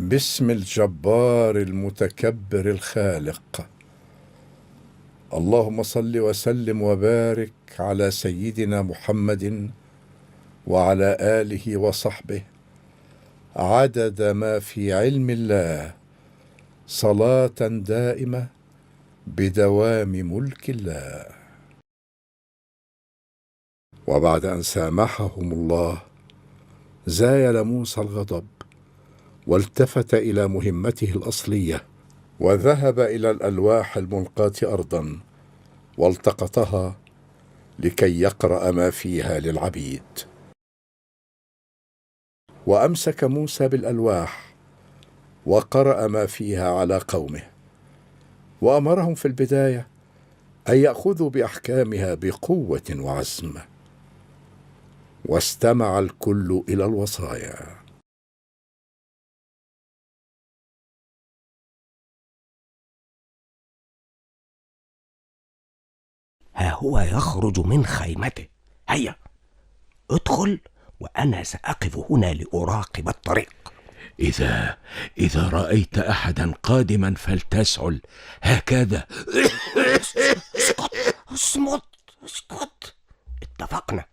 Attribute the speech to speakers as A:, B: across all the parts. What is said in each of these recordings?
A: باسم الجبار المتكبر الخالق. اللهم صل وسلم وبارك على سيدنا محمد وعلى آله وصحبه عدد ما في علم الله، صلاة دائمة بدوام ملك الله. وبعد أن سامحهم الله زايل موسى الغضب والتفت إلى مهمته الأصلية، وذهب إلى الألواح الملقاة أرضا والتقطها لكي يقرأ ما فيها للعبيد. وأمسك موسى بالألواح وقرأ ما فيها على قومه، وأمرهم في البداية أن يأخذوا بأحكامها بقوة وعزم، واستمع الكل إلى الوصايا.
B: ها هو يخرج من خيمته. هيا ادخل، وأنا سأقف هنا لأراقب الطريق.
C: إذا رأيت أحدا قادما فلتسعل هكذا.
B: اسكت اسكت، اتفقنا.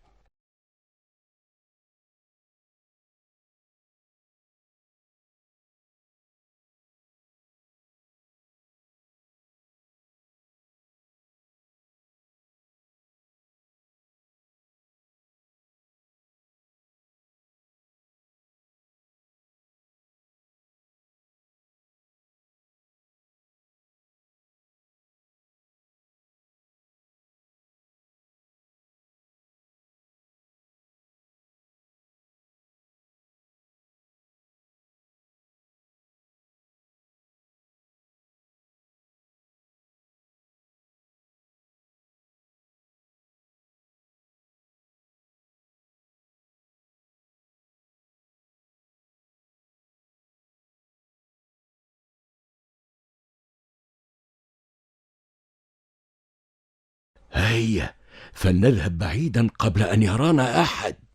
C: هيا فلنذهب بعيدا قبل أن يرانا أحد.